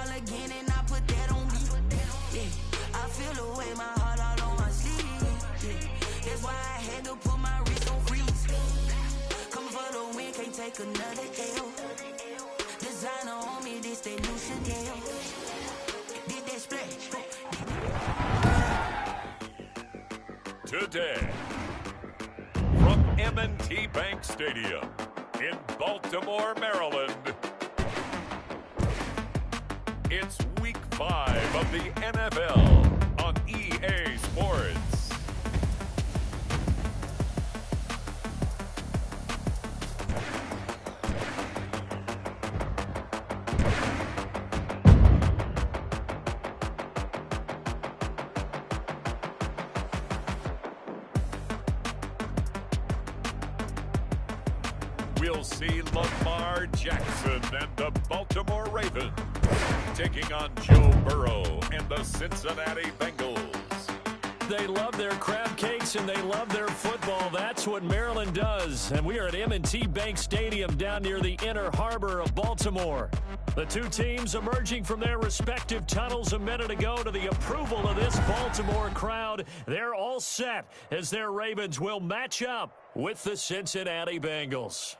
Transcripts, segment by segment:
ball again and I put that on me. Yeah, I feel the way, my heart all on my sleeve. Yeah, that's why I had to put my wrist on freeze. Coming for the win, can't take another L. Designer on me, this that new Chanel. Did that splash. Today, from M&T Bank Stadium in Baltimore, Maryland, it's Week 5 of the NFL on EA Sports. We'll see Lamar Jackson and the Baltimore Ravens taking on Joe Burrow and the Cincinnati Bengals. They love their crab cakes and they love their football. That's what Maryland does. And we are at M&T Bank Stadium down near the inner harbor of Baltimore. The two teams emerging from their respective tunnels a minute ago to the approval of this Baltimore crowd. They're all set as their Ravens will match up with the Cincinnati Bengals.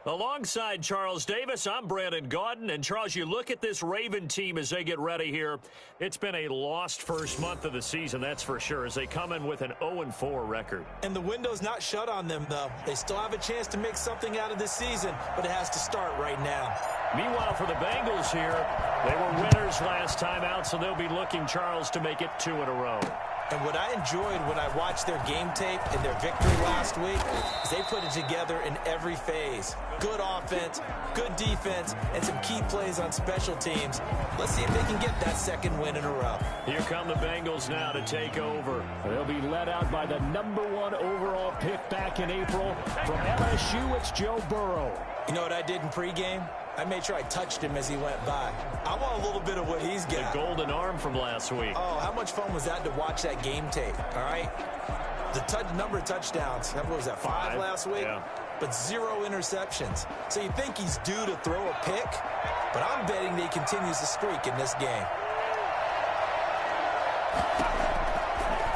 Alongside Charles Davis, I'm Brandon Gaudin. And Charles, you look at this Raven team as they get ready here. It's been a lost first month of the season, that's for sure, as they come in with an 0-4 record. And the window's not shut on them, though. They still have a chance to make something out of this season, but it has to start right now. Meanwhile, for the Bengals here, they were winners last time out, so they'll be looking, Charles, to make it 2 in a row. And what I enjoyed when I watched their game tape and their victory last week is they put it together in every phase. Good offense, good defense, and some key plays on special teams. Let's see if they can get that second win in a row. Here come the Bengals now to take over. They'll be led out by the #1 overall pick back in April. From LSU, it's Joe Burrow. You know what I did in pregame? I made sure I touched him as he went by. I want a little bit of what he's got. The golden arm from last week. Oh, how much fun was that to watch that game tape, all right? The number of touchdowns, what was that, 5 last week? Yeah. But 0 interceptions. So you think he's due to throw a pick? But I'm betting that he continues the streak in this game.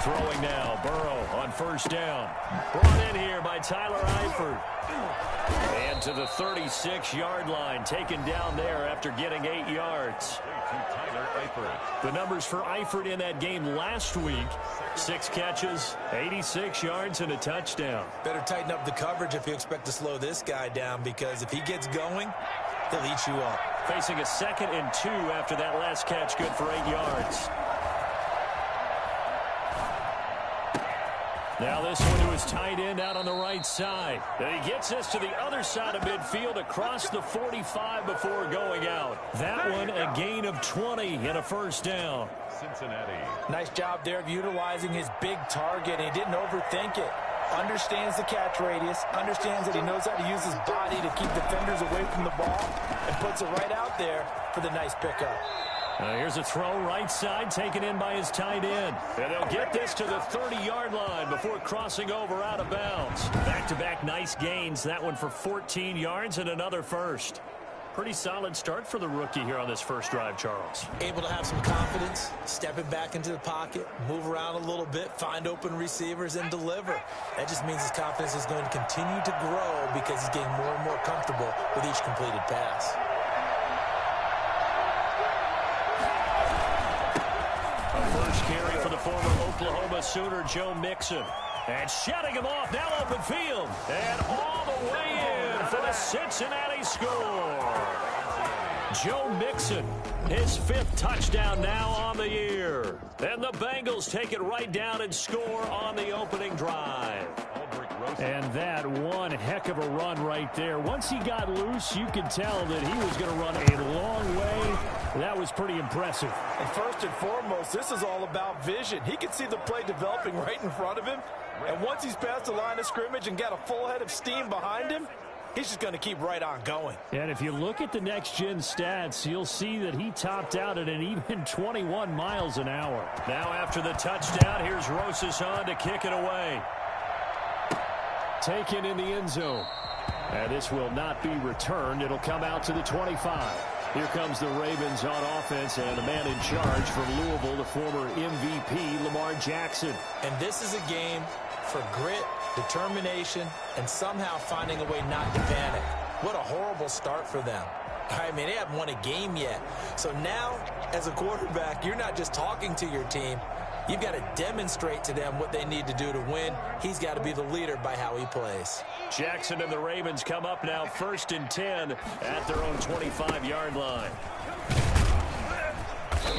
Throwing now, Burrow on first down. Brought in here by Tyler Eifert. And to the 36-yard line, taken down there after getting 8 yards. The numbers for Eifert in that game last week: 6 catches, 86 yards, and a touchdown. Better tighten up the coverage if you expect to slow this guy down, because if he gets going, he'll eat you up. Facing a 2nd and 2 after that last catch, good for 8 yards. Now this one to his tight end out on the right side. And he gets this to the other side of midfield across the 45 before going out. That one a gain of 20 and a first down. Cincinnati. Nice job there of utilizing his big target. He didn't overthink it. Understands the catch radius. Understands that he knows how to use his body to keep defenders away from the ball. And puts it right out there for the nice pickup. Here's a throw right side, taken in by his tight end. And they'll get this to the 30-yard line before crossing over out of bounds. Back-to-back nice gains. That one for 14 yards and another first. Pretty solid start for the rookie here on this first drive, Charles. Able to have some confidence, stepping back into the pocket, move around a little bit, find open receivers, and deliver. That just means his confidence is going to continue to grow because he's getting more and more comfortable with each completed pass. First carry for the former Oklahoma Sooner, Joe Mixon. And shutting him off, now open field. And all the way in for the Cincinnati score. Joe Mixon, his 5th touchdown now on the year. And the Bengals take it right down and score on the opening drive. And that one heck of a run right there. Once he got loose, you could tell that he was going to run a long way. That was pretty impressive. And first and foremost, this is all about vision. He can see the play developing right in front of him. And once he's past the line of scrimmage and got a full head of steam behind him, he's just going to keep right on going. And if you look at the next-gen stats, you'll see that he topped out at an even 21 miles an hour. Now after the touchdown, here's Rosas on to kick it away. Taken in the end zone. And this will not be returned. It'll come out to the 25. Here comes the Ravens on offense, and the man in charge from Louisville, the former MVP, Lamar Jackson. And this is a game for grit, determination, and somehow finding a way not to panic. What a horrible start for them. I mean, they haven't won a game yet. So now, as a quarterback, you're not just talking to your team. You've got to demonstrate to them what they need to do to win. He's got to be the leader by how he plays. Jackson and the Ravens come up now 1st and 10 at their own 25-yard line.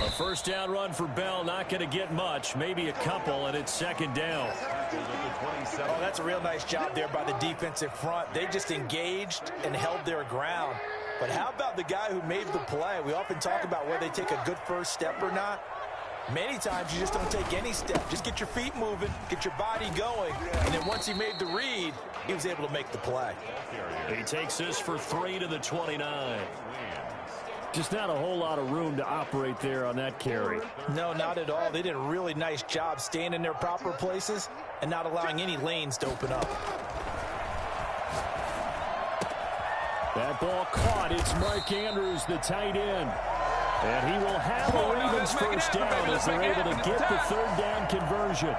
A first down run for Bell, not going to get much, maybe a couple, and it's 2nd down. Oh, that's a real nice job there by the defensive front. They just engaged and held their ground. But how about the guy who made the play? We often talk about whether they take a good first step or not. Many times you just don't take any step. Just get your feet moving, get your body going, and then once he made the read, he was able to make the play. He takes this for 3 to the 29. Just not a whole lot of room to operate there on that carry. No, not at all. They did a really nice job staying in their proper places and not allowing any lanes to open up. That ball caught. It's Mark Andrews, the tight end. And he will have a Ravens first down as they're able to get the 3rd down conversion.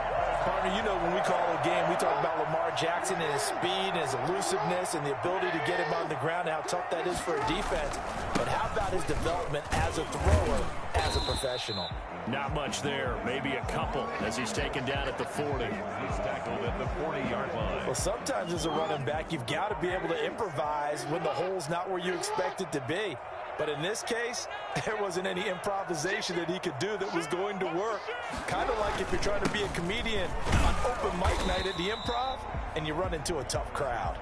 Partner, you know when we call a game, we talk about Lamar Jackson and his speed and his elusiveness and the ability to get him on the ground and how tough that is for a defense. But how about his development as a thrower, as a professional? Not much there. Maybe a couple as he's taken down at the 40. He's tackled at the 40-yard line. Well, sometimes as a running back, you've got to be able to improvise when the hole's not where you expect it to be. But in this case, there wasn't any improvisation that he could do that was going to work. Kind of like if you're trying to be a comedian on open mic night at the Improv and you run into a tough crowd.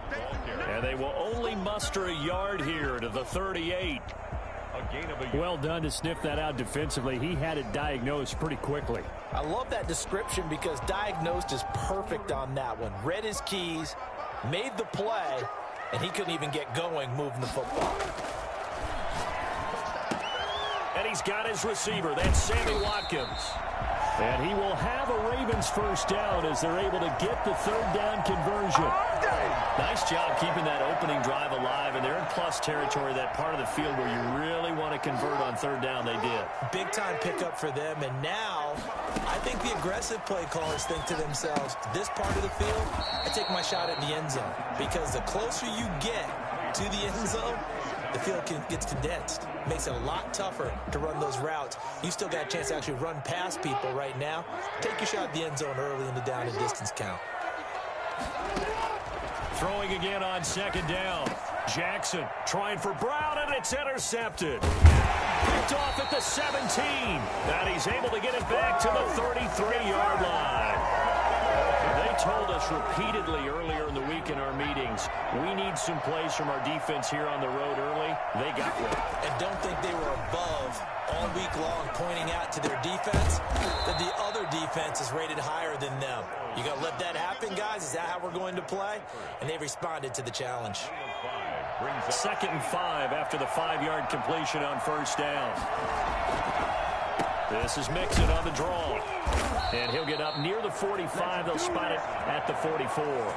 And they will only muster a yard here to the 38. Well done to sniff that out defensively. He had it diagnosed pretty quickly. I love that description because diagnosed is perfect on that one. Read his keys, made the play, and he couldn't even get going moving the football. And he's got his receiver. That's Sammy Watkins. And he will have a Ravens first down as they're able to get the 3rd down conversion. Nice job keeping that opening drive alive, and they're in plus territory, that part of the field where you really want to convert on 3rd down. They did. Big-time pickup for them, and now I think the aggressive play callers think to themselves, this part of the field, I take my shot at the end zone, because the closer you get to the end zone, the field gets condensed. Makes it a lot tougher to run those routes. You still got a chance to actually run past people right now. Take your shot at the end zone early in the down and distance count. Throwing again on 2nd down. Jackson trying for Brown, and it's intercepted. Picked off at the 17. And he's able to get it back to the 33-yard line. They told us repeatedly earlier in the week in our meetings, we need some plays from our defense here on the road early. They got one. And don't think they were above all week long pointing out to their defense that the other defense is rated higher than them. You got to let that happen, guys? Is that how we're going to play? And they responded to the challenge. 2nd and 5 after the 5-yard completion on 1st down. This is Mixon on the draw. And he'll get up near the 45. They'll spot it at the 44.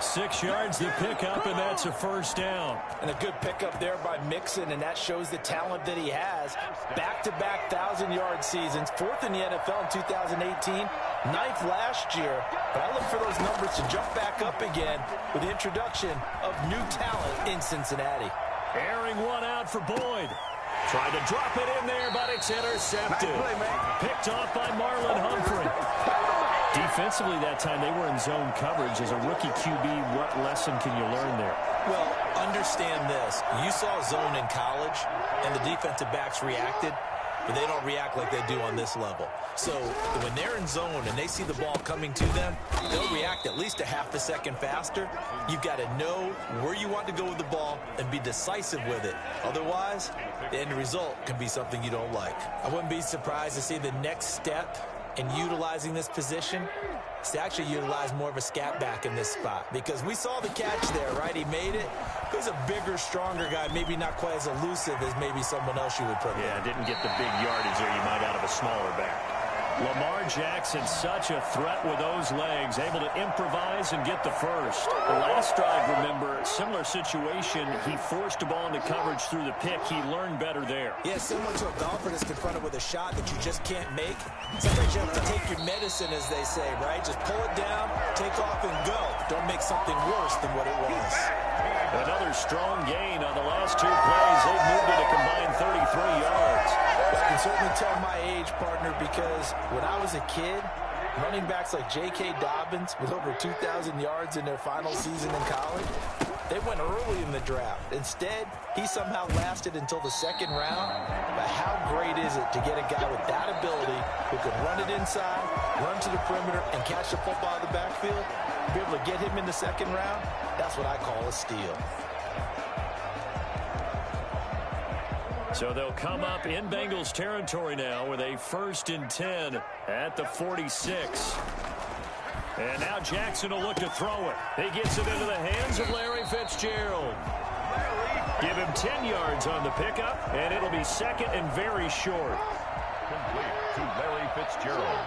6 yards to pick up, and that's a first down. And a good pickup there by Mixon, and that shows the talent that he has. Back-to-back 1,000-yard seasons, 4th in the NFL in 2018, 9th last year. But I look for those numbers to jump back up again with the introduction of new talent in Cincinnati. Airing one out for Boyd. Tried to drop it in there, but it's intercepted. Picked off by Marlon Humphrey. Defensively that time, they were in zone coverage. As a rookie QB, what lesson can you learn there? Well, understand this. You saw zone in college, and the defensive backs reacted, but they don't react like they do on this level. So when they're in zone and they see the ball coming to them, they'll react at least a half a second faster. You've got to know where you want to go with the ball and be decisive with it. Otherwise, the end result can be something you don't like. I wouldn't be surprised to see the next step in utilizing this position is to actually utilize more of a scat back in this spot, because we saw the catch there, right? He made it. He was a bigger, stronger guy, maybe not quite as elusive as maybe someone else you would put there. Yeah, didn't get the big yardage there you might out of a smaller back. Lamar Jackson, such a threat with those legs, able to improvise and get the first. The last drive, remember, similar situation. He forced a ball into coverage through the pick. He learned better there. Yeah, similar to a golfer that's confronted with a shot that you just can't make. Sometimes you have to take your medicine, as they say, right? Just pull it down, take off, and go. Don't make something worse than what it was. Another strong gain on the last 2 plays. They've moved it a combined 33 yards. I can certainly tell my age, partner, because when I was a kid, running backs like J.K. Dobbins with over 2,000 yards in their final season in college, they went early in the draft. Instead, he somehow lasted until the 2nd round. But how great is it to get a guy with that ability who can run it inside, run to the perimeter, and catch the football out of the backfield? Be able to get him in the 2nd round, that's what I call a steal. So they'll come up in Bengals territory now with a 1st and 10 at the 46. And now Jackson will look to throw it. He gets it into the hands of Larry Fitzgerald. Give him 10 yards on the pickup, and it'll be 2nd and very short. Complete to Larry Fitzgerald.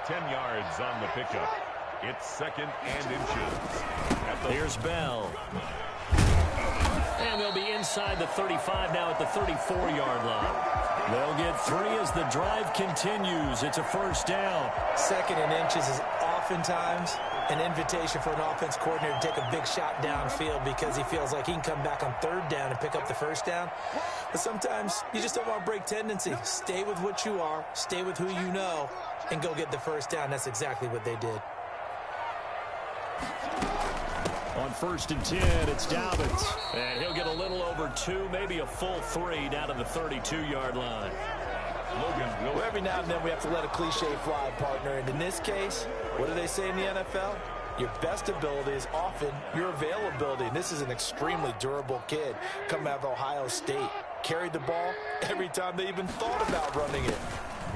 10 yards on the pickup. It's 2nd and inches. Here's Bell. And they'll be inside the 35 now at the 34-yard line. They'll get 3 as the drive continues. It's a 1st down. 2nd and inches is oftentimes an invitation for an offense coordinator to take a big shot downfield because he feels like he can come back on 3rd down and pick up the 1st down. But sometimes you just don't want to break tendency. Stay with what you are, stay with who you know, and go get the 1st down. That's exactly what they did. On 1st and 10, it's Dobbins. And he'll get a little over 2, maybe a full 3 down to the 32-yard line. Well, every now and then we have to let a cliche fly, partner. And in this case, what do they say in the NFL? Your best ability is often your availability. And this is an extremely durable kid coming out of Ohio State. Carried the ball every time they even thought about running it.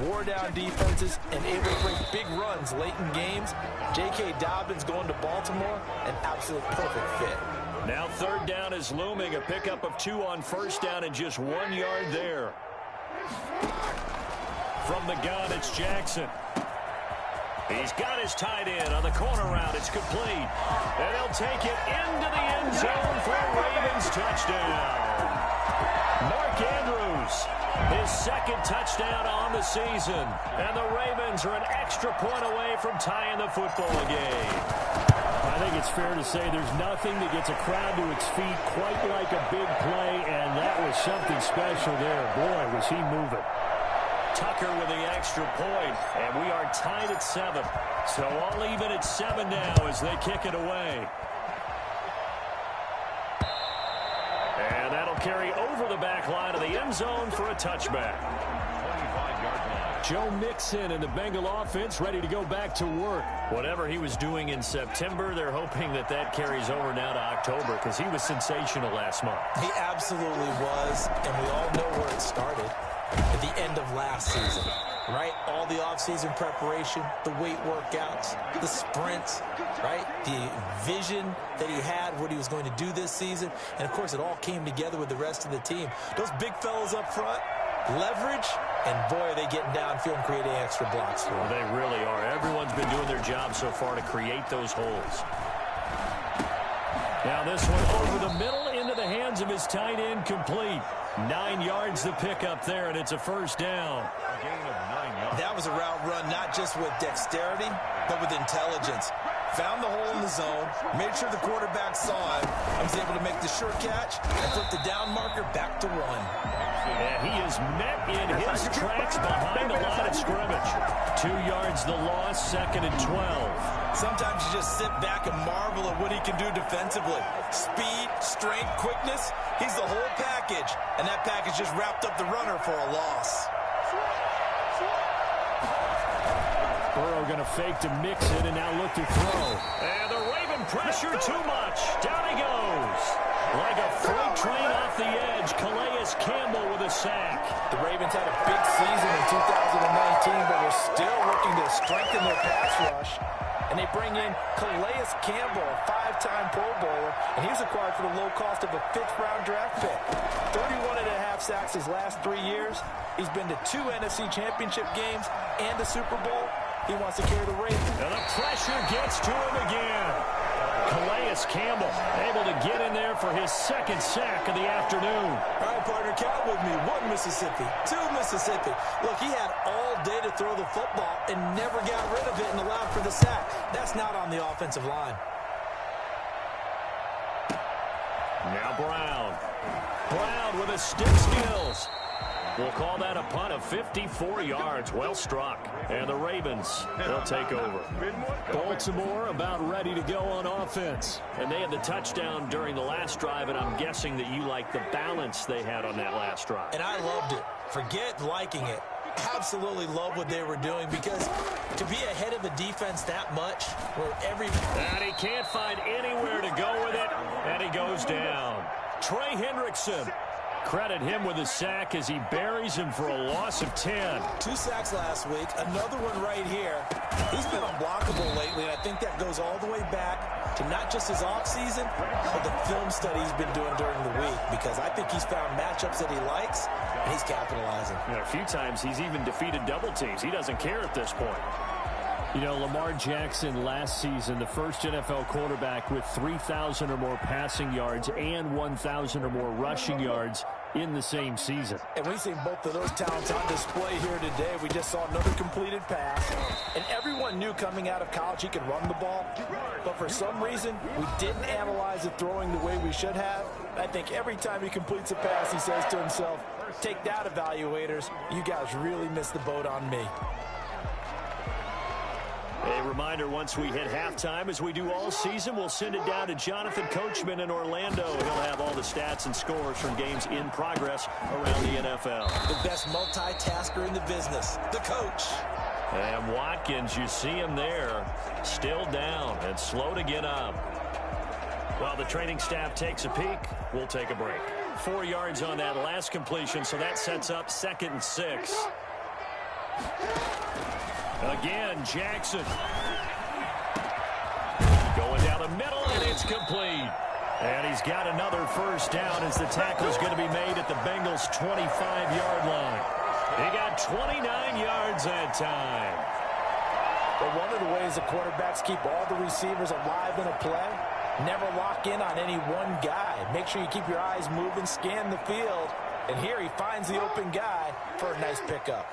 Wore down defenses and able to break big runs late in games. J.K. Dobbins going to Baltimore, an absolute perfect fit. Now 3rd down is looming. A pickup of 2 on 1st down and just 1 yard there. From the gun, it's Jackson. He's got his tight end on the corner route. It's complete. And he'll take it into the end zone for a Ravens touchdown. Mark Andrews, his 2nd touchdown on the season. And the Ravens are an extra point away from tying the football game. I think it's fair to say there's nothing that gets a crowd to its feet quite like a big play, and that was something special there. Boy, was he moving. Tucker with the extra point, and we are tied at 7. So all even at 7 now as they kick it away. And that'll carry over the back line of the end zone for a touchback. 25-yard line. Joe Mixon and the Bengal offense ready to go back to work. Whatever he was doing in September, they're hoping that that carries over now to October because he was sensational last month. He absolutely was, and we all know where it started. At the end of last season, right? All the offseason preparation, the weight workouts, the sprints, right? The vision that he had, what he was going to do this season. And, of course, it all came together with the rest of the team. Those big fellas up front, leverage, and, boy, are they getting downfield and creating extra blocks for him. They really are. Everyone's been doing their job so far to create those holes. Now this one over the middle into the hands of his tight end, complete. 9 yards the pickup there, and it's a 1st down. A gain of 9 yards. That was a route run not just with dexterity, but with intelligence. Found the hole in the zone, made sure the quarterback saw him, and was able to make the sure catch and put the down marker back to 1. And he is met in his tracks behind the line of scrimmage. 2 yards the loss, 2nd and 12. Sometimes you just sit back and marvel at what he can do defensively. Speed, strength, quickness, he's the whole package. And that package just wrapped up the runner for a loss. Burrow going to fake to Mixon and now look to throw. And the Raven pressure too much. Down he goes. Like a freight train off the edge, Calais Campbell with a sack. The Ravens had a big season in 2019, but we're still looking to strengthen their pass rush. And they bring in Calais Campbell, a 5-time Pro Bowler, and he was acquired for the low cost of a 5th-round draft pick. 31.5 sacks his last 3 years. He's been to 2 NFC Championship games and the Super Bowl. He wants to carry the Ravens. And the pressure gets to him again. Calais Campbell able to get in there for his 2nd sack of the afternoon. All right, partner, count with me. 1 Mississippi, 2 Mississippi. Look, he had all day to throw the football and never got rid of it and allowed for the sack. That's not on the offensive line. Now Brown. Brown with his stick skills. We'll call that a punt of 54 yards. Well struck. And the Ravens, they'll take over. Baltimore about ready to go on offense. And they had the touchdown during the last drive, and I'm guessing that you like the balance they had on that last drive. And I loved it. Forget liking it. Absolutely love what they were doing, because to be ahead of a defense that much, where every... And he can't find anywhere to go with it, and he goes down. Trey Hendrickson. Credit him with a sack as he buries him for a loss of 10. 2 sacks last week, another one right here. He's been unblockable lately, and I think that goes all the way back to not just his offseason, but the film study he's been doing during the week, because I think he's found matchups that he likes, and he's capitalizing. A few times he's even defeated double teams. He doesn't care at this point. You know, Lamar Jackson last season, the first NFL quarterback with 3,000 or more passing yards and 1,000 or more rushing yards in the same season. And we've seen both of those talents on display here today. We just saw another completed pass. And everyone knew coming out of college he could run the ball. But for some reason, we didn't analyze it throwing the way we should have. I think every time he completes a pass, he says to himself, take that, evaluators. You guys really missed the boat on me. A reminder, once we hit halftime, as we do all season, we'll send it down to Jonathan Coachman in Orlando. He'll have all the stats and scores from games in progress around the NFL. The best multitasker in the business, the coach. And Watkins, you see him there, still down and slow to get up. While the training staff takes a peek, we'll take a break. 4 yards on that last completion, so that sets up 2nd and 6. Again, Jackson. Going down the middle, and it's complete. And he's got another first down as the tackle's going to be made at the Bengals' 25-yard line. He got 29 yards that time. But one of the ways the quarterbacks keep all the receivers alive in a play, never lock in on any one guy. Make sure you keep your eyes moving, scan the field. And here he finds the open guy for a nice pickup.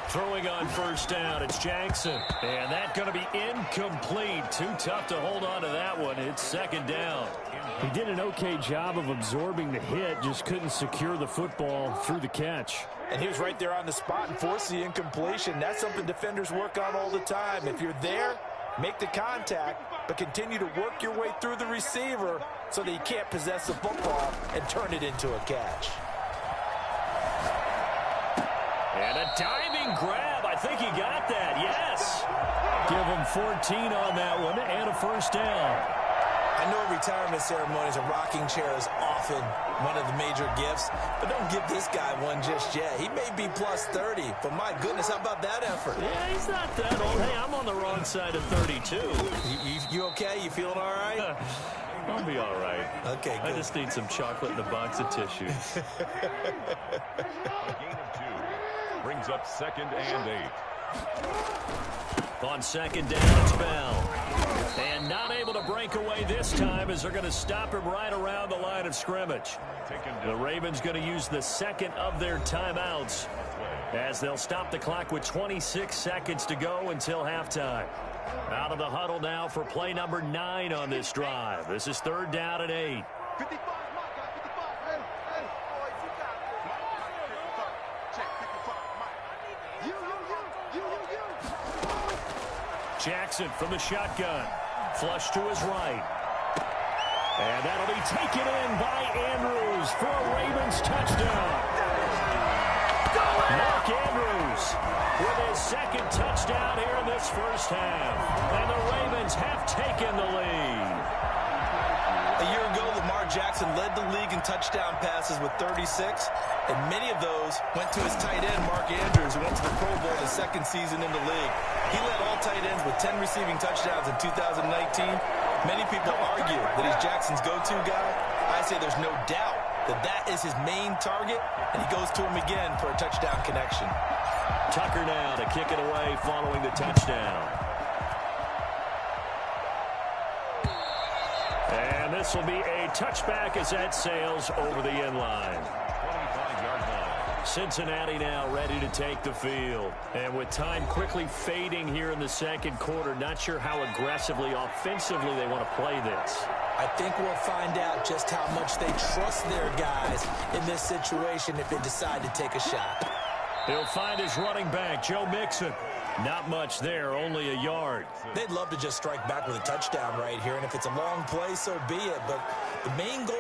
Throwing on first down, it's Jackson. And that's going to be incomplete. Too tough to hold on to that one. It's 2nd down. He did an okay job of absorbing the hit, just couldn't secure the football through the catch. And he was right there on the spot and forced the incompletion. That's something defenders work on all the time. If you're there, make the contact, but continue to work your way through the receiver so that you can't possess the football and turn it into a catch. And a diving grab. I think he got that. Yes. Give him 14 on that one and a first down. I know retirement ceremonies, a rocking chair is often one of the major gifts, but don't give this guy one just yet. He may be plus 30, but my goodness, how about that effort? Yeah, he's not that old. Hey, I'm on the wrong side of 32. You okay? You feeling all right? I'll be all right. Okay, good. I just need some chocolate and a box of tissues. Brings up 2nd and 8. On 2nd down, it's Bell. And not able to break away this time as they're going to stop him right around the line of scrimmage. The Ravens going to use the 2nd of their timeouts as they'll stop the clock with 26 seconds to go until halftime. Out of the huddle now for play number 9 on this drive. This is 3rd down and 8. Jackson from the shotgun. Flush to his right. And that'll be taken in by Andrews for a Ravens touchdown. Mark Andrews with his 2nd touchdown here in this first half. And the Ravens have taken the lead. A year ago, Lamar Jackson led the league in touchdown passes with 36. and many of those went to his tight end, Mark Andrews, who went to the Pro Bowl the second season in the league. He led all tight ends with 10 receiving touchdowns in 2019. Many people argue that he's Jackson's go-to guy. I say there's no doubt that that is his main target, and he goes to him again for a touchdown connection. Tucker now to kick it away following the touchdown. And this will be a touchback as that sails over the end line. 25-yard line. Cincinnati now ready to take the field. And with time quickly fading here in the second quarter, not sure how aggressively, offensively they want to play this. I think we'll find out just how much they trust their guys in this situation if they decide to take a shot. He'll find his running back, Joe Mixon. Not much there, only a yard. They'd love to just strike back with a touchdown right here, and if it's a long play, so be it. But the main goal,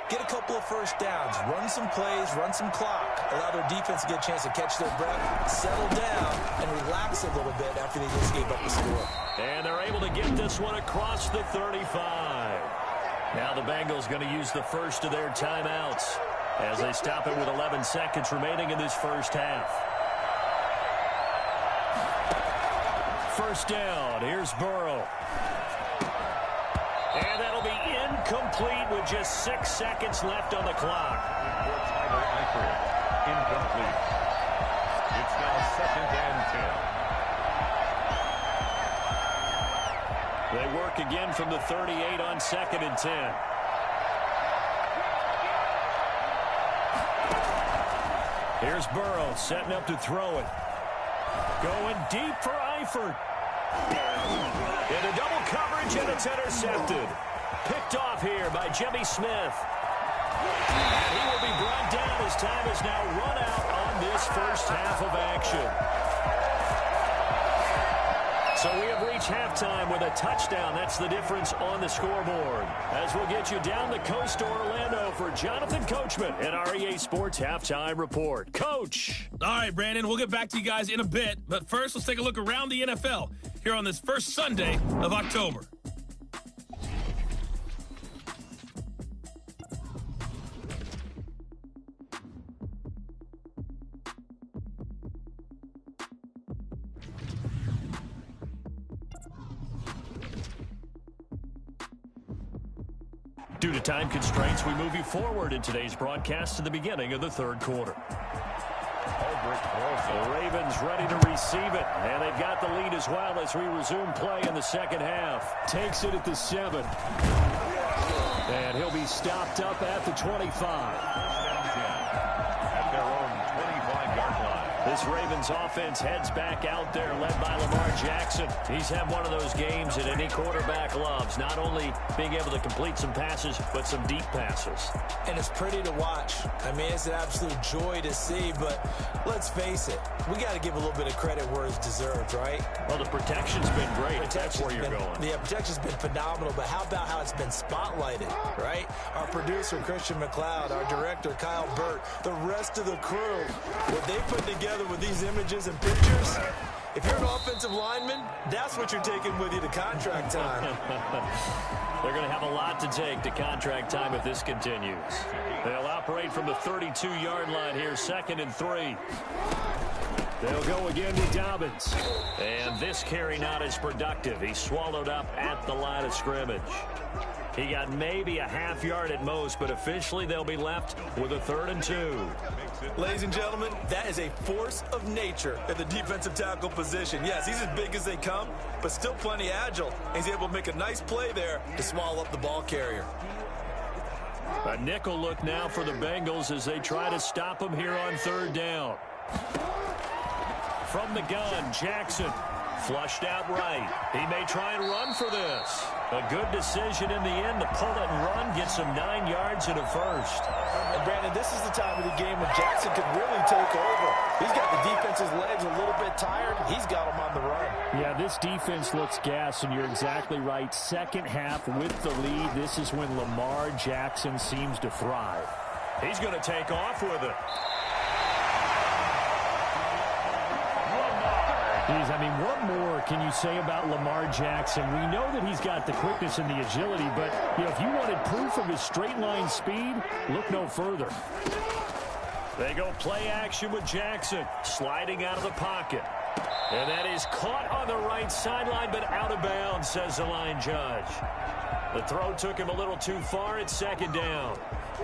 get a couple of first downs, run some plays, run some clock, allow their defense to get a chance to catch their breath, settle down, and relax a little bit after they just gave up the score. And they're able to get this one across the 35. Now the Bengals going to use the first of their timeouts as they stop it with 11 seconds remaining in this first half. First down, here's Burrow. And that'll be incomplete with just 6 seconds left on the clock. Incomplete. It's now 2nd and 10. They work again from the 38 on 2nd and 10. Here's Burrow setting up to throw it. Going deep for Eifert. Into double coverage, and it's intercepted. Picked off here by Jimmy Smith. And he will be brought down as time is now run out on this first half of action. So we have reached halftime with a touchdown. That's the difference on the scoreboard. As we'll get you down the coast to Orlando for Jonathan Coachman and our EA Sports Halftime Report. Coach. All right, Brandon, we'll get back to you guys in a bit. But first, let's take a look around the NFL here on this first Sunday of October. Due to time constraints, we move you forward in today's broadcast to the beginning of the third quarter. The Ravens ready to receive it, and they've got the lead as well as we resume play in the second half. Takes it at the 7. And he'll be stopped up at the 25. At their own 25-yard line. This Ravens offense heads back out there, led by Lamar Jackson. He's had one of those games that any quarterback loves, not only being able to complete some passes, but some deep passes. And it's pretty to watch. I mean, it's an absolute joy to see, but let's face it, we got to give a little bit of credit where it's deserved, right? Well, the protection's been great. That's where you're going. The protection's been phenomenal, but how about how it's been spotlighted, right? Our producer, Christian McLeod, our director, Kyle Burt, the rest of the crew, what they put together with these images and pictures, if you're an offensive lineman, that's what you're taking with you to contract time. They're going to have a lot to take to contract time if this continues. They'll operate from the 32-yard line here, 2nd and 3. They'll go again to Dobbins. And this carry not as productive. He's swallowed up at the line of scrimmage. He got maybe a half yard at most, but officially they'll be left with a 3rd and 2. Ladies and gentlemen, that is a force of nature at the defensive tackle position. Yes, he's as big as they come, but still plenty agile. He's able to make a nice play there to swallow up the ball carrier. A nickel look now for the Bengals as they try to stop him here on 3rd down. From the gun, Jackson flushed out right. He may try and run for this. A good decision in the end to pull it and run, get some 9 yards and a first. And Brandon, this is the time of the game when Jackson could really take over. He's got the defense's legs a little bit tired. He's got them on the run. Yeah, this defense looks gassed, and you're exactly right. Second half with the lead. This is when Lamar Jackson seems to thrive. He's going to take off with it. Geez, I mean, what more can you say about Lamar Jackson? We know that he's got the quickness and the agility, but if you wanted proof of his straight line speed, look no further. They go play action with Jackson, sliding out of the pocket. And that is caught on the right sideline, but out of bounds, says the line judge. The throw took him a little too far. It's second down.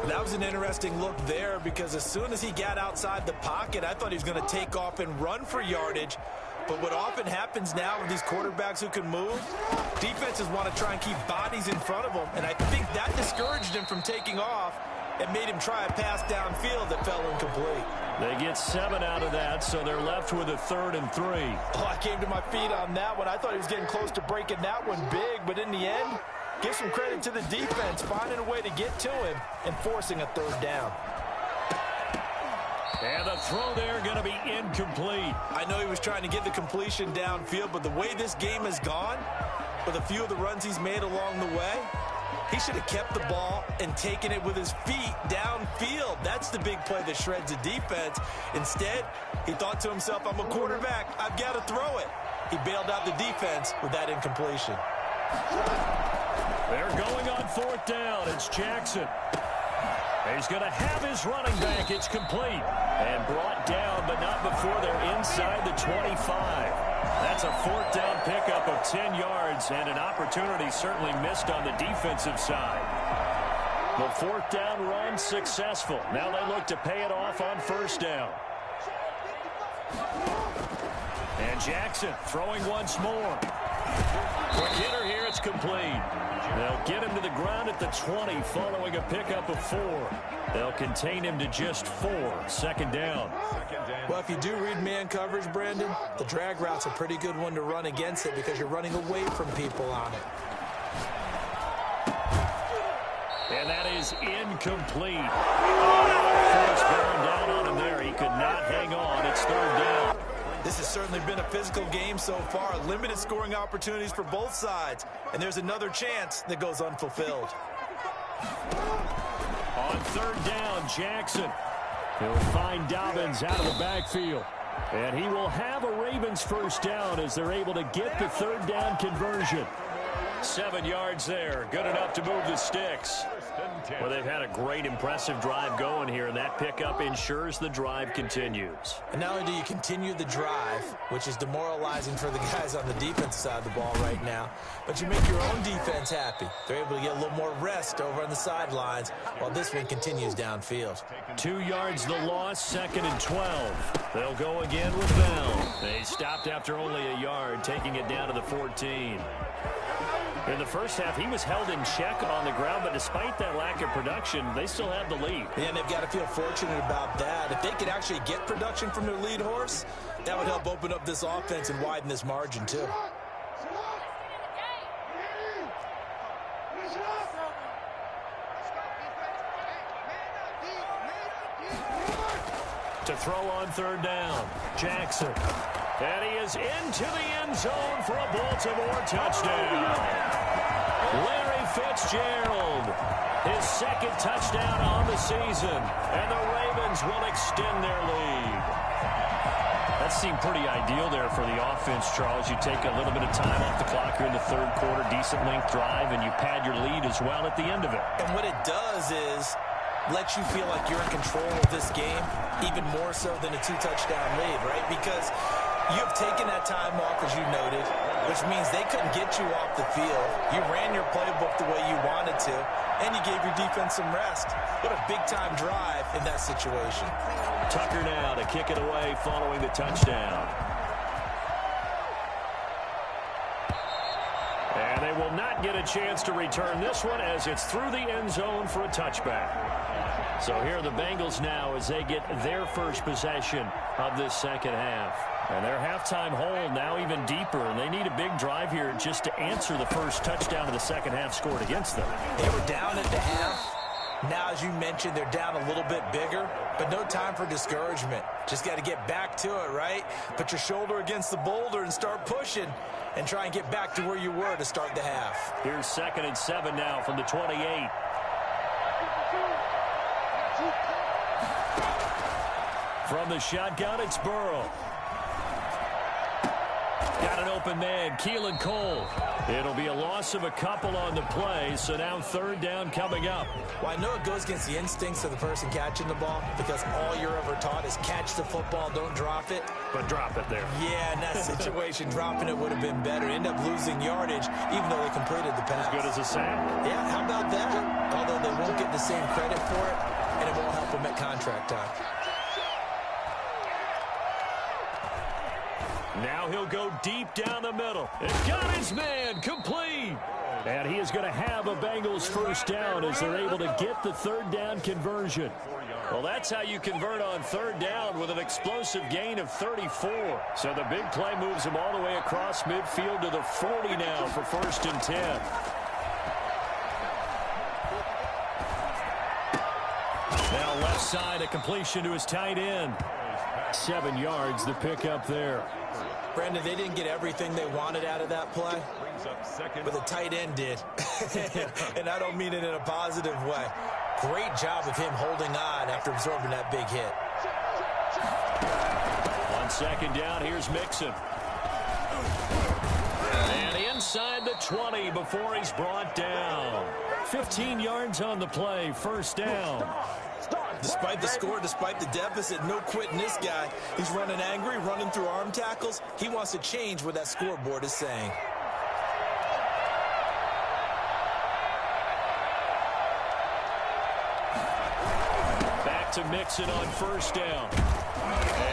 That was an interesting look there because as soon as he got outside the pocket, I thought he was going to take off and run for yardage. But what often happens now with these quarterbacks who can move, defenses want to try and keep bodies in front of them. And I think that discouraged him from taking off and made him try a pass downfield that fell incomplete. They get 7 out of that, so they're left with a 3rd and 3. Oh, I came to my feet on that one. I thought he was getting close to breaking that one big, but in the end, give some credit to the defense, finding a way to get to him and forcing a 3rd down. And the throw there going to be incomplete. I know he was trying to get the completion downfield, but the way this game has gone, with a few of the runs he's made along the way, he should have kept the ball and taken it with his feet downfield. That's the big play that shreds the defense. Instead, he thought to himself, I'm a quarterback. I've got to throw it. He bailed out the defense with that incompletion. They're going on 4th down. It's Jackson. He's going to have his running back. It's complete. And brought down, but not before they're inside the 25. That's a 4th down pickup of 10 yards and an opportunity certainly missed on the defensive side. The 4th down run successful. Now they look to pay it off on 1st down. And Jackson throwing once more. Quick hitter here, it's complete. They'll get him to the ground at the 20 following a pickup of 4. They'll contain him to just 4. 2nd down. Well, if you do read man coverage, Brandon, the drag route's a pretty good one to run against it because you're running away from people on it. And that is incomplete. Force bearing down on him there. He could not hang on. It's 3rd down. This has certainly been a physical game so far. Limited scoring opportunities for both sides. And there's another chance that goes unfulfilled. On 3rd down, Jackson. He'll find Dobbins out of the backfield. And he will have a Ravens 1st down as they're able to get the 3rd down conversion. 7 yards there. Good enough to move the sticks. Well, they've had a great, impressive drive going here, and that pickup ensures the drive continues. And not only do you continue the drive, which is demoralizing for the guys on the defensive side of the ball right now, but you make your own defense happy. They're able to get a little more rest over on the sidelines while this one continues downfield. 2 yards the loss, 2nd and 12. They'll go again with Bell. They stopped after only a yard, taking it down to the 14. In the first half, he was held in check on the ground, but despite that lack of production, they still have the lead. And they've got to feel fortunate about that. If they could actually get production from their lead horse, that would help open up this offense and widen this margin, too. To throw on 3rd down, Jackson. And he is into the end zone for a Baltimore touchdown. Larry Fitzgerald, his 2nd touchdown on the season, and the Ravens will extend their lead. That seemed pretty ideal there for the offense, Charles. You take a little bit of time off the clock here in the 3rd quarter, decent length drive, and you pad your lead as well at the end of it. And what it does is let you feel like you're in control of this game, even more so than a 2-touchdown lead, right? Because you have taken that time off, as you noted, which means they couldn't get you off the field. You ran your playbook the way you wanted to, and you gave your defense some rest. What a big-time drive in that situation. Tucker now to kick it away following the touchdown. And they will not get a chance to return this one as it's through the end zone for a touchback. So here are the Bengals now as they get their first possession of this 2nd half. And their halftime hole now even deeper, and they need a big drive here just to answer the first touchdown of the 2nd half scored against them. They were down at the half. Now, as you mentioned, they're down a little bit bigger, but no time for discouragement. Just got to get back to it, right? Put your shoulder against the boulder and start pushing and try and get back to where you were to start the half. Here's 2nd and 7 now from the 28. From the shotgun, it's Burrow. Got an open man, Keelan Cole. It'll be a loss of a couple on the play, so now third down coming up. Well, I know it goes against the instincts of the person catching the ball because all you're ever taught is catch the football, don't drop it. But drop it there. Yeah, in that situation, dropping it would have been better. End up losing yardage, even though they completed the pass. As good as a sack? Yeah, how about that? Although they won't get the same credit for it, and it won't help them at contract time. Now he'll go deep down the middle. And got his man complete. And he is going to have a Bengals first down as they're able to get the third down conversion. Well, that's how you convert on third down with an explosive gain of 34. So the big play moves him all the way across midfield to the 40 now for 1st and 10. Now left side, a completion to his tight end. 7 yards, the pickup there. Brandon, they didn't get everything they wanted out of that play, but the tight end did. And I don't mean it in a positive way. Great job of him holding on after absorbing that big hit. On 2nd down, here's Mixon. And inside the 20 before he's brought down. 15 yards on the play, 1st down. Despite the score, despite the deficit, no quitting this guy. He's running angry, running through arm tackles. He wants to change what that scoreboard is saying. Back to Mixon on 1st down.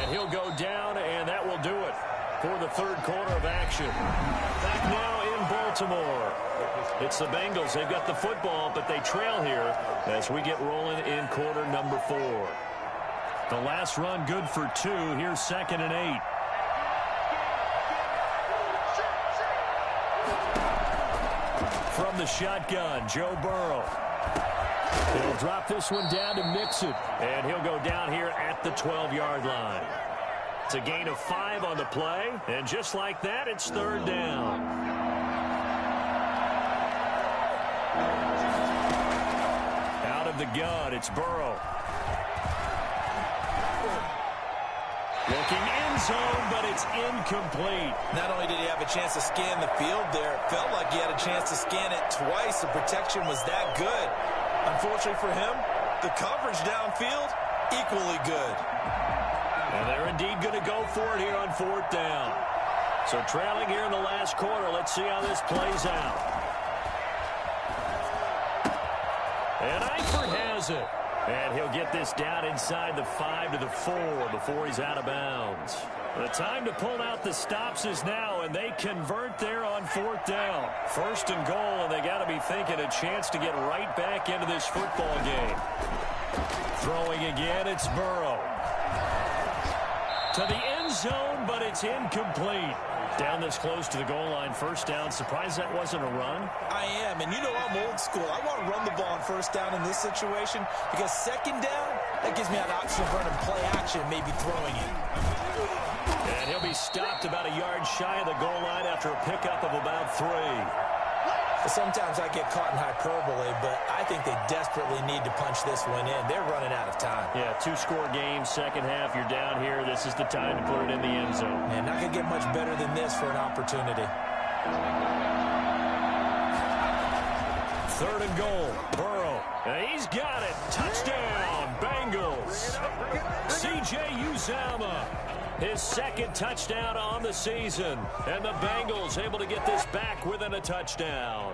And he'll go down, and that will do it for the 3rd quarter of action. Back now in Baltimore. It's the Bengals. They've got the football, but they trail here as we get rolling in quarter number 4. The last run good for 2. Here's 2nd and 8. From the shotgun, Joe Burrow. He'll drop this one down to Mixon, and he'll go down here at the 12-yard line. It's a gain of 5 on the play, and just like that, it's 3rd down. The gun, it's Burrow. Looking end zone, but it's incomplete. Not only did he have a chance to scan the field there, it felt like he had a chance to scan it twice. The protection was that good. Unfortunately for him, the coverage downfield, equally good. And they're indeed going to go for it here on 4th down. So trailing here in the last quarter, let's see how this plays out. And Eifert has it. And he'll get this down inside the 5 to the 4 before he's out of bounds. The time to pull out the stops is now, and they convert there on 4th down. 1st and goal, and they got to be thinking a chance to get right back into this football game. Throwing again, it's Burrow. To the end zone, but it's incomplete. Down this close to the goal line, 1st down. Surprised that wasn't a run? I am, and you know I'm old school. I want to run the ball on 1st down in this situation because 2nd down, that gives me an option of running play action, maybe throwing it. And he'll be stopped about a yard shy of the goal line after a pickup of about 3. Sometimes I get caught in hyperbole, but I think they desperately need to punch this one in. They're running out of time. Yeah, 2-score game, 2nd half, you're down here. This is the time to put it in the end zone. Man, not going to get much better than this for an opportunity. 3rd and goal, Burrow. And he's got it. Touchdown, Bengals. C.J. Uzomah. His 2nd touchdown on the season. And the Bengals able to get this back within a touchdown.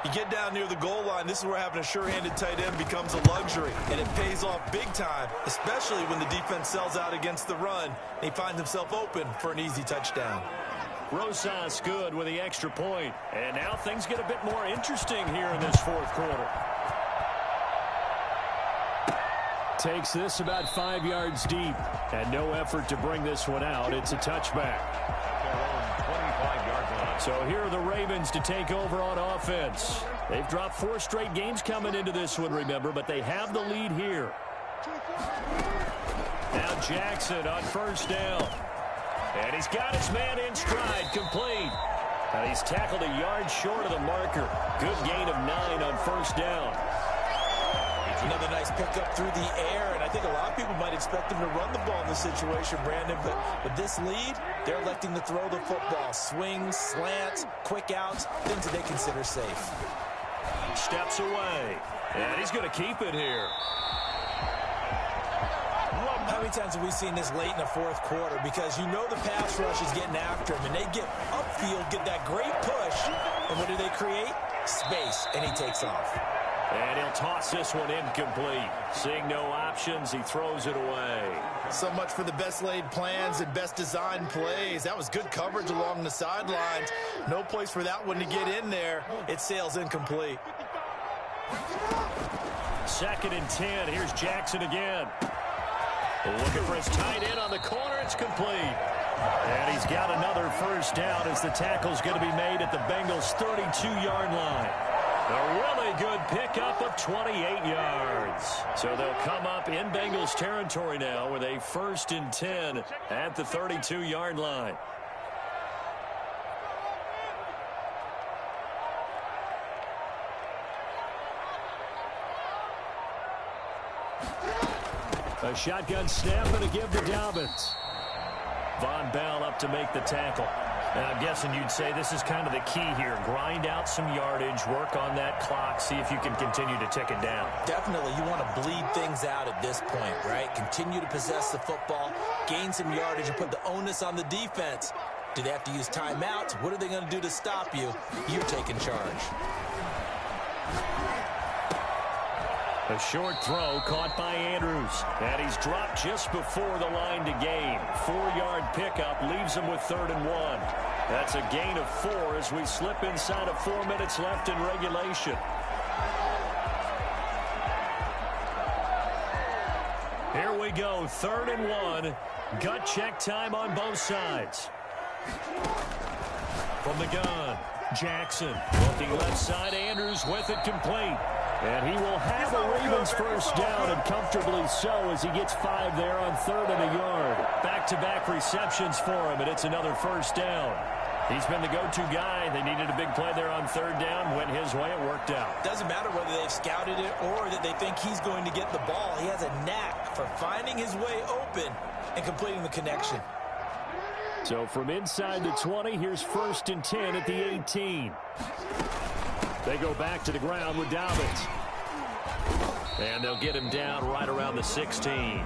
You get down near the goal line, this is where having a sure-handed tight end becomes a luxury. And it pays off big time, especially when the defense sells out against the run. And he finds himself open for an easy touchdown. Rosas good with the extra point. And now things get a bit more interesting here in this 4th quarter. Takes this about 5 yards deep. And no effort to bring this one out. It's a touchback. So here are the Ravens to take over on offense. They've dropped 4 straight games coming into this one, remember, but they have the lead here. Now Jackson on 1st down. And he's got his man in stride, complete. And he's tackled a yard short of the marker. Good gain of 9 on 1st down. Another nice pickup through the air, and I think a lot of people might expect them to run the ball in this situation, Brandon, but with this lead, they're electing to throw the football. Swings, slants, quick outs, things that they consider safe. Steps away, and he's going to keep it here. How many times have we seen this late in the fourth quarter? Because you know the pass rush is getting after him, and they get upfield, get that great push, and what do they create? Space, and he takes off. And he'll toss this one incomplete. Seeing no options, he throws it away. So much for the best laid plans and best designed plays. That was good coverage along the sidelines. No place for that one to get in there. It sails incomplete. 2nd and 10. Here's Jackson again. Looking for his tight end on the corner. It's complete. And he's got another first down as the tackle's going to be made at the Bengals' 32-yard line. A really good pickup of 28 yards. So they'll come up in Bengals territory now with a 1st and 10 at the 32-yard line. A shotgun snap and a give to Dobbins. Von Bell up to make the tackle. And I'm guessing you'd say this is kind of the key here. Grind out some yardage, work on that clock, see if you can continue to tick it down. Definitely, you want to bleed things out at this point, right? Continue to possess the football, gain some yardage, and put the onus on the defense. Do they have to use timeouts? What are they going to do to stop you? You're taking charge. A short throw caught by Andrews. And he's dropped just before the line to gain. 4-yard pickup leaves him with 3rd and 1. That's a gain of 4 as we slip inside of 4 minutes left in regulation. Here we go, 3rd and 1. Gut check time on both sides. From the gun, Jackson looking left side. Andrews with it complete. And he will have a Ravens first down, and comfortably so as he gets 5 there on 3rd and a yard. Back-to-back receptions for him, and it's another first down. He's been the go-to guy. They needed a big play there on 3rd down. Went his way. It worked out. Doesn't matter whether they've scouted it or that they think he's going to get the ball. He has a knack for finding his way open and completing the connection. So from inside the 20, here's 1st and 10 at the 18. They go back to the ground with Dobbins. And they'll get him down right around the 16.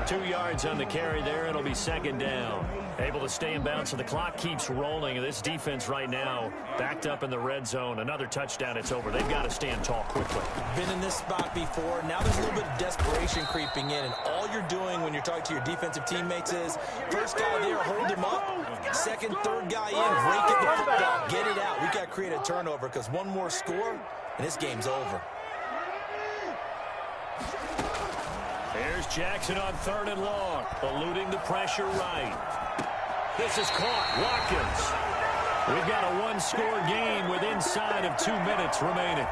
2 yards on the carry there. It'll be 2nd down. Able to stay in bounds, so the clock keeps rolling. This defense right now backed up in the red zone. Another touchdown, it's over. They've got to stand tall quickly. Been in this spot before. Now there's a little bit of desperation creeping in, and all you're doing when you're talking to your defensive teammates is first guy there, hold him up. 2nd, 3rd guy in, rake at the football. Get it out. We got to create a turnover because one more score, and this game's over. Here's Jackson on 3rd and long, eluding the pressure right. This is caught. Watkins. We've got a 1-score game with inside of 2 minutes remaining.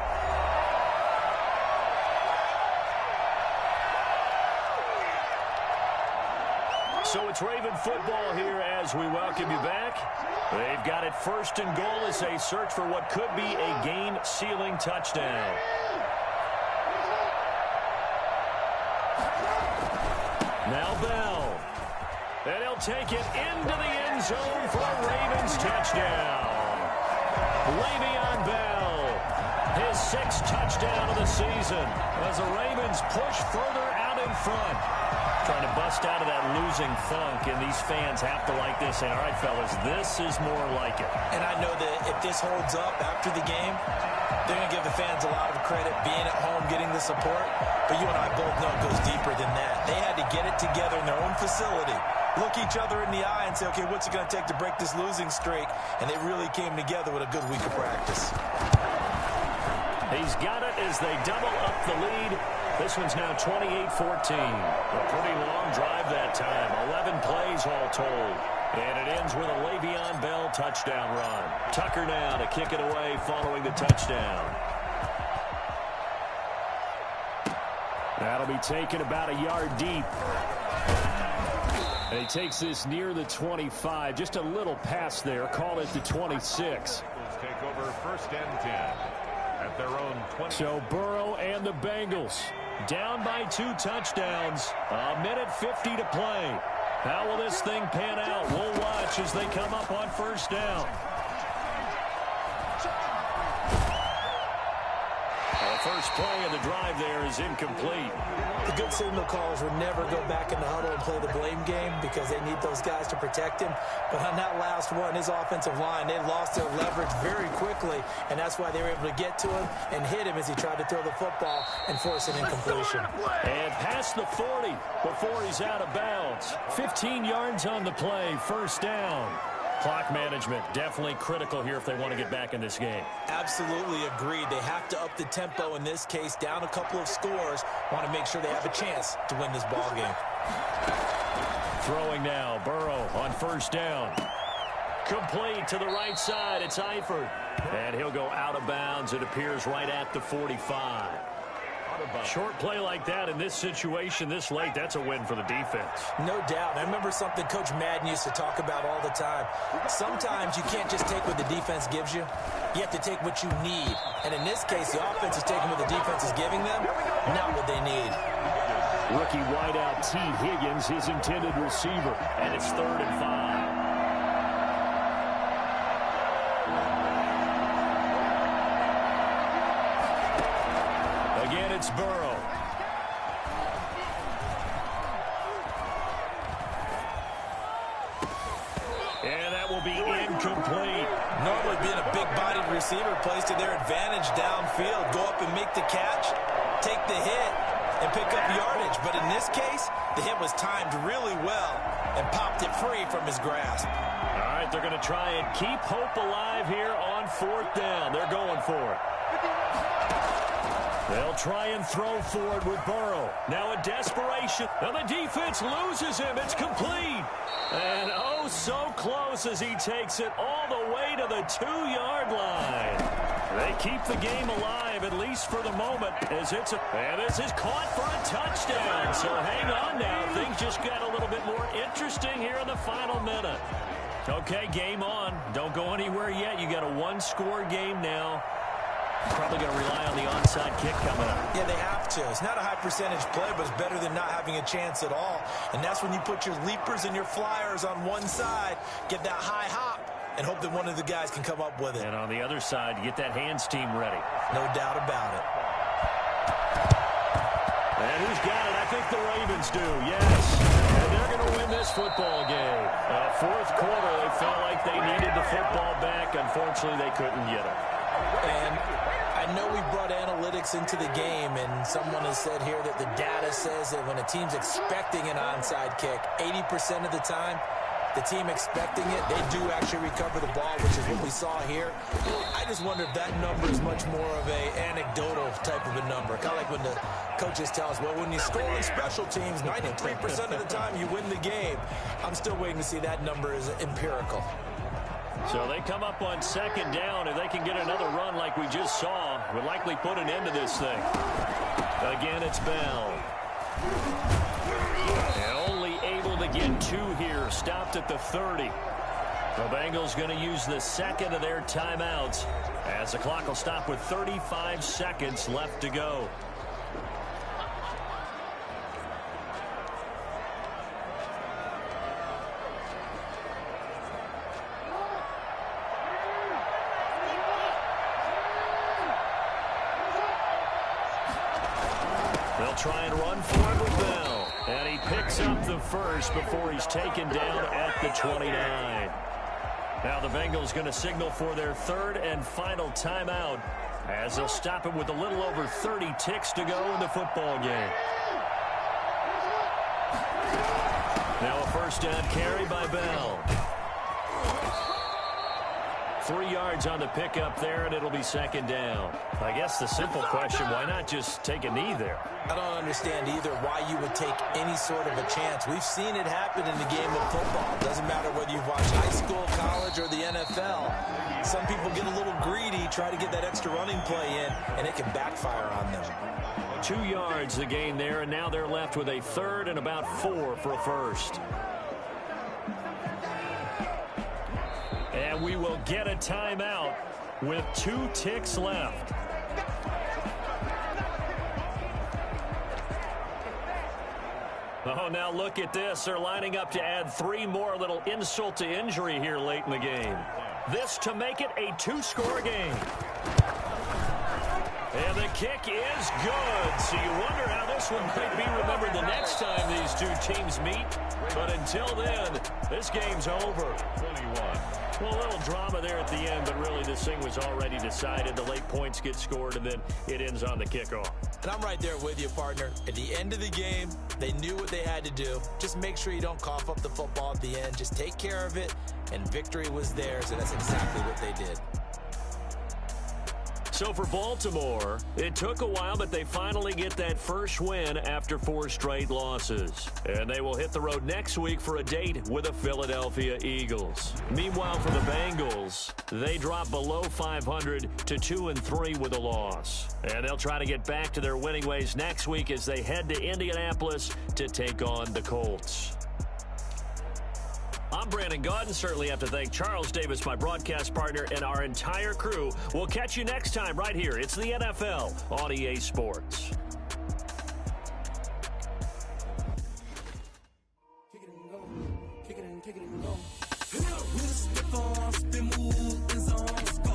So it's Raven football here as we welcome you back. They've got it 1st and goal as they search for what could be a game-sealing touchdown. Now Bell. And he'll take it into the end zone for a Ravens touchdown. Le'Veon Bell, his 6th touchdown of the season as the Ravens push further out in front. Trying to bust out of that losing funk, and these fans have to like this. And, all right, fellas, this is more like it. And I know that if this holds up after the game, they're going to give the fans a lot of credit being at home, getting the support. But you and I both know it goes deeper than that. They had to get it together in their own facility, look each other in the eye and say, okay, what's it going to take to break this losing streak? And they really came together with a good week of practice. He's got it as they double up the lead. This one's now 28-14. A pretty long drive that time. 11 plays all told. And it ends with a Le'Veon Bell touchdown run. Tucker now to kick it away following the touchdown. That'll be taken about a yard deep. And he takes this near the 25. Just a little pass there. Call it the 26. Take over 1st and 10 at their own 20. So Burrow and the Bengals down by 2 touchdowns. A minute 50 to play. How will this thing pan out? We'll watch as they come up on first down. The first play of the drive there is incomplete. The good signal callers would never go back in the huddle and play the blame game because they need those guys to protect him. But on that last one, his offensive line, they lost their leverage very quickly, and that's why they were able to get to him and hit him as he tried to throw the football and force an incompletion. And past the 40 before he's out of bounds. 15 yards on the play, first down. Clock management definitely critical here if they want to get back in this game. Absolutely agreed. They have to up the tempo in this case, down a couple of scores. Want to make sure they have a chance to win this ball game. Throwing now, Burrow on first down. Complete to the right side. It's Eifert. And he'll go out of bounds. It appears right at the 45. Short play like that in this situation this late, that's a win for the defense. No doubt. I remember something Coach Madden used to talk about all the time. Sometimes you can't just take what the defense gives you. You have to take what you need. And in this case, the offense is taking what the defense is giving them, not what they need. Rookie wideout T. Higgins, his intended receiver. And it's 3rd and 5. Again, it's Burrow. And that will be incomplete. Normally being a big-bodied receiver plays to their advantage downfield. Go up and make the catch, take the hit, and pick up yardage. But in this case, the hit was timed really well and popped it free from his grasp. All right, they're going to try and keep hope alive here on 4th down. They're going for it. They'll try and throw forward with Burrow. Now in desperation. And the defense loses him. It's complete. And oh, so close as he takes it all the way to the 2-yard line. They keep the game alive, at least for the moment, as and this is caught for a touchdown. So hang on now. Things just got a little bit more interesting here in the final minute. Okay, game on. Don't go anywhere yet. You got a 1-score game now. Probably going to rely on the onside kick coming up. Yeah, they have to. It's not a high percentage play, but it's better than not having a chance at all. And that's when you put your leapers and your flyers on one side, get that high hop, and hope that one of the guys can come up with it. And on the other side, get that hands team ready. No doubt about it. And who's got it? I think the Ravens do, yes. And they're going to win this football game. 4th quarter, they felt like they needed the football back. Unfortunately, they couldn't get it. And I know we brought analytics into the game, and someone has said here that the data says that when a team's expecting an onside kick, 80% of the time, the team expecting it, they do actually recover the ball, which is what we saw here. I just wonder if that number is much more of a anecdotal type of a number. Kind of like when the coaches tell us, well, when you score on special teams, 93% of the time you win the game. I'm still waiting to see that number is empirical. So they come up on 2nd down. If they can get another run like we just saw, would likely put an end to this thing. Again, it's Bell. And only able to get 2 here. Stopped at the 30. The Bengals going to use the 2nd of their timeouts as the clock will stop with 35 seconds left to go. They'll try and run for it with Bell. And he picks up the first before he's taken down at the 29. Now the Bengals going to signal for their 3rd and final timeout as they'll stop it with a little over 30 ticks to go in the football game. Now a 1st down carry by Bell. 3 yards on the pickup there, and it'll be 2nd down. I guess the simple question, why not just take a knee there? I don't understand either why you would take any sort of a chance. We've seen it happen in the game of football. It doesn't matter whether you've watched high school, college, or the NFL. Some people get a little greedy, try to get that extra running play in, and it can backfire on them. 2 yards the gain there, and now they're left with a 3rd and about 4 for a first. And we will get a timeout with 2 ticks left. Oh, now look at this. They're lining up to add 3 more, a little insult to injury here late in the game. This to make it a 2-score game. And the kick is good. So you wonder how this one might be remembered the next time these two teams meet. But until then, this game's over. 21. Well, a little drama there at the end, but really this thing was already decided. The late points get scored, and then it ends on the kickoff. And I'm right there with you, partner. At the end of the game, they knew what they had to do. Just make sure you don't cough up the football at the end. Just take care of it, and victory was theirs, and that's exactly what they did. So for Baltimore, it took a while, but they finally get that first win after 4 straight losses. And they will hit the road next week for a date with the Philadelphia Eagles. Meanwhile, for the Bengals, they drop below 500 to 2-3 with a loss. And they'll try to get back to their winning ways next week as they head to Indianapolis to take on the Colts. I'm Brandon Gaudin. Certainly have to thank Charles Davis, my broadcast partner, and our entire crew. We'll catch you next time right here. It's the NFL on EA Sports. Kick it and go. Kick it and go. With a stiff arm, spin move, and zone, let's go.